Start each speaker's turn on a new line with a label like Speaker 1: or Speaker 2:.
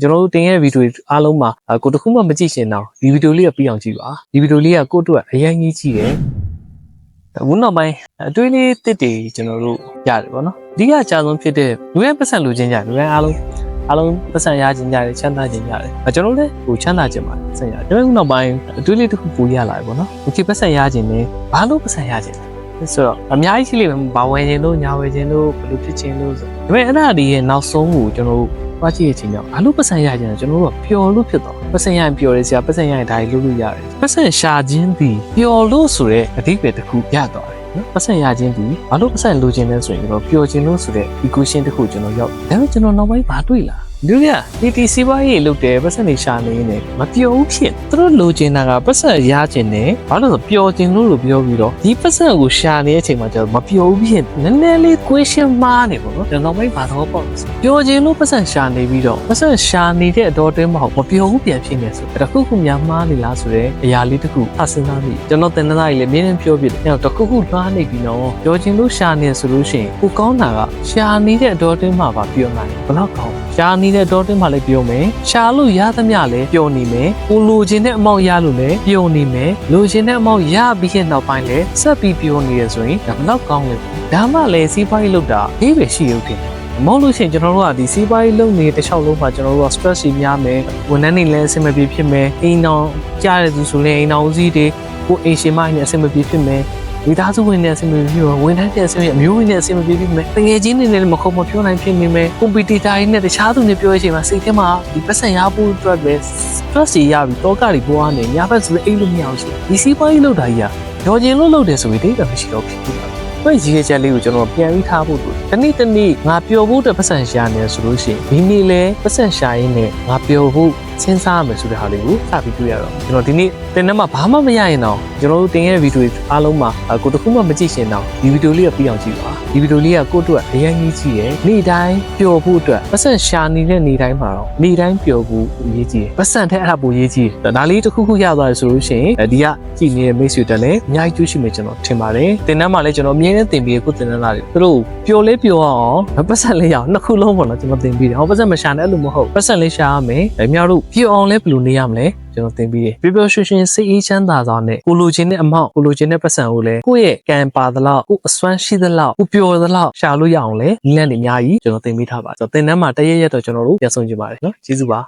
Speaker 1: ကျွန်တော်တို့တင်ရဲ့ဗီဒီယိုအားလုံးမှာကိုတစ်ခုမှမကြည့်ရှင်တော့ဒီဗီဒီယိုလေးကပြီးအောင်ကြည့်ပါဒီဗီဒီယိုလေးကကိုအတွက်အရင်ကြီးကြည့်တယ်အခုနောက်ပိုင်းအတွေးလေးတစ်တွေကျွန်တော်တို့ရတယ်ပေါ့နော်အဓိကအကြဆုံးဖြစ်တဲ့လူရဲ့ပတ်စံလူချင်းကြလူရဲ့အားလုံးပတ်စံရခြင်းကြတယ်ချမ်းသာခြင်းကြတယ်ကျွန်တော်လည်းဟိုချမ်းသာခြင်းပါပတ်စံရဒါပေမဲ့ခုနောက်ပိုင်းအတွေးလေးတစ်ခုပိုရလာပြီပေါ့နော်โอเคပတ်စံရခြင်းနဲ့ဘာလို့ပတ်စံရခြင်းဆိုတော့အများကြီးရှိလိမ့်မယ်ဘာဝယ်ခြင်းလို့ညာဝယ်ခြင်းလို့ဘယ်လိုဖြစ်ခြင်းလို့ဆိုဒါပေမဲ့အဲ့ဒါဒီရဲ့နောက်ဆုံးကိုကျွန်တော်တို့သွားကြည့်ရခြင်းကြောင့်ဘာလို့ပတ်စံရခြင်းလဲကျွန်တော်တို့ကပျော်လို့ဖြစ်တော့ပတ်စံရရင်ပျော်တယ်ဆရာပတ်စံရရင်ဒါတွေလုပ်လို့ရတယ်ပတ်စံရှာခြင်းဒီပျော်လို့ဆိုတဲ့အဓိပ္ပာယ်တစ်ခုရသွားတယ်နော်ပတ်စံရခြင်းဒီဘာလို့ပတ်စံလိုချင်လဲဆိုရင်ကျွန်တော်ပျော်ခြင်းလို့ဆိုတဲ့ equation တစ်ခုကျွန်တော်ရောက်ဒါပေမဲ့ကျွန်တော်နောက်ပိုင်းဘာတွေ့လာလူတွေကဒီစီးပွားရေးလုပ်တယ်ပတ်စံနေရှာနေနေမပျော်ဘူးဖြစ်သူတို့လိုချင်တာကပတ်စံရခြင်းနဲ့ဘာလို့ဆိုပျော်ခြင်းလို့ပြောပြီးတော့ဒီပတ်စံကိုရှာနေတဲ့အချိန်မှာကျတော့မပျော်ဘူးဖြစ်နည်းနည်းလေး question မှားနေပေါ့နော်ကျွန်တော်နောက်ပိုင်းဘာတော့ပေါ့ပျော်ခြင်းလို့ပတ်စံရှာနေပြီးတော့ပတ်စံရှာနေတဲ့အတော်တွင်းမဟုတ်မပျော်ဘူးပြန်ဖြစ်နေဆိုတခုခုများမှားနေလားဆိုတဲ့အရာလေးတစ်ခုအစဉ်းစားမိကျွန်တော်တင်တဲ့သားကြီးလည်းအမြဲတမ်းပြောပြတယ်ကျွန်တော်တခုခုလွှားနေပြီးတော့ပျော်ခြင်းလို့ရှာနေဆိုလို့ရှိရင်ကိုကောင်းတာကရှာနေတဲ့အတော်တွင်းမှာပါပျော်နိုင်ဘလောက်ကောင်းရှာနေတဲ့တော်တင်မှလည်းပြောမယ်ရှာလို့ရသမျှလည်းပြောနေမယ်ကိုလိုချင်တဲ့အမောက်ရလို့လည်းပြောနေမယ်လိုချင်တဲ့အမောက်ရပြီးတဲ့နောက်ပိုင်းလည်းဆက်ပြီးပြောနေရဆိုရင်ဒါဘလောက်ကောင်းလဲဒါမှလည်းစီးပွားရေးလုပ်တာအေးပဲရှိရုံတင်မဟုတ်လို့ရှိရင်ကျွန်တော်တို့ကဒီစီးပွားရေးလုပ်နေတဲ့တစ်လျှောက်လုံးမှာကျွန်တော်တို့က stress ကြီးများမယ်ဝန်ထမ်းတွေလည်းအဆင်မပြေဖြစ်မယ်အိမ်တော်ကြားတဲ့သူဆိုရင်အိမ်တော်ဦးစီးတွေကိုအိမ်ရှင်မနဲ့အဆင်မပြေဖြစ်မယ်ဒီသားစုဝင်တဲ့အဆင်ပြေပြီးတော့ဝန်ထမ်းတဲ့အဆင်ပြေအမျိုးဝင်တဲ့အဆင်မပြေပြီးမယ်တငယ်ချင်းတွေနဲ့မခုံမပြောနိုင်ဖြစ်နေမယ်ကွန်ပျူတာတွေနဲ့တခြားသူတွေပြောရချိန်မှာစိတ်ထဲမှာဒီပတ်စံရဖို့အတွက်ပဲ stress ကြီးရပြီးတောကတွေပေါ်ကနေညာဘက်ဆိုအိတ်လို့မရအောင်ဆိုဒီစီးပွားရေးလုပ်တာကြီးကရောကျင်လို့လုပ်တယ်ဆိုပြီးတိတ်တော့မရှိတော့ဖြစ်ဘူးဘယ်ကြီးရဲ့ချက်လေးကိုကျွန်တော်ပြန်ပြီးထားဖို့တနေ့ငါပျော်ဖို့အတွက်ပတ်စံရှာနေဆိုလို့ရှိရင်ဒီနေ့လဲပတ်စံရှာရင်းနဲ့ငါပျော်ဖို့စဉ်းစားရမယ်ဆိုတဲ့ဟာလေးကိုစပြီးတွေ့ရတော့ကျွန်တော်ဒီနေ့တင်ထဲမှာဘာမှမရရင်တော့ကျွန်တော်တို့တင်ရဲ့ဗီဒီယိုအားလုံးမှာကိုတစ်ခုမှမကြည့်ရှင်တော့ဒီဗီဒီယိုလေးကပြီးအောင်ကြည့်ပါဒီဗီဒီယိုလေးကကိုအတွက်အရင်ကြီးကြည့်ရယ်နေ့တိုင်းပျော်ဖို့အတွက်ပတ်စံရှာနေတဲ့နေ့တိုင်းမှာတော့နေ့တိုင်းပျော်ဖို့အရေးကြီးတယ်ပတ်စံထဲအဲ့ဒါပိုရေးကြီးတယ်ဒါလေးတစ်ခုခုရသွားတယ်ဆိုလို့ရှိရင်ဒီကကြည့်နေတဲ့မိတ်ဆွေတက်လည်းအများကြီးကြိုးရှိမယ်ကျွန်တော်ထင်ပါတယ်တင်ထဲမှာလည်းကျွန်တော်အမြဲတမ်းတင်ပြီးကိုတင်ထဲလာတယ်သူတို့ပျော်လေးပျော်အောင်ပတ်စံလေးရအောင်နှစ်ခုလုံးပေါ့နော်ကျွန်တော်တင်ပြီးတယ်ဟောပတ်စံမရှာနဲ့အဲ့လိုမဟုတ်ပတ်စံလေးရှာရမယ်အများတို့ပျော်အောင်လဲဘယ်လိုနေရမလဲကျွန်တော်သင်ပြီးတယ်ပျော်ပျော်ရွှင်ရွှင်စိတ်အေးချမ်းသာစွာနဲ့ကိုလိုချင်တဲ့အမောက်ကိုလိုချင်တဲ့ပတ်စံကိုလည်းကိုယ့်ရဲ့ကံပါသလောက်ကိုအစွမ်းရှိသလောက်ကိုပျော်သလောက်ရှာလို့ရအောင်လဲနည်းလမ်းတွေအများကြီးကျွန်တော်သင်ပေးထားပါတယ်ဆိုတော့သင်တန်းမှာတရက်ရက်တော့ကျွန်တော်တို့ပြန်ဆုံးကြပါမယ်နော်ကျေးဇူးပါ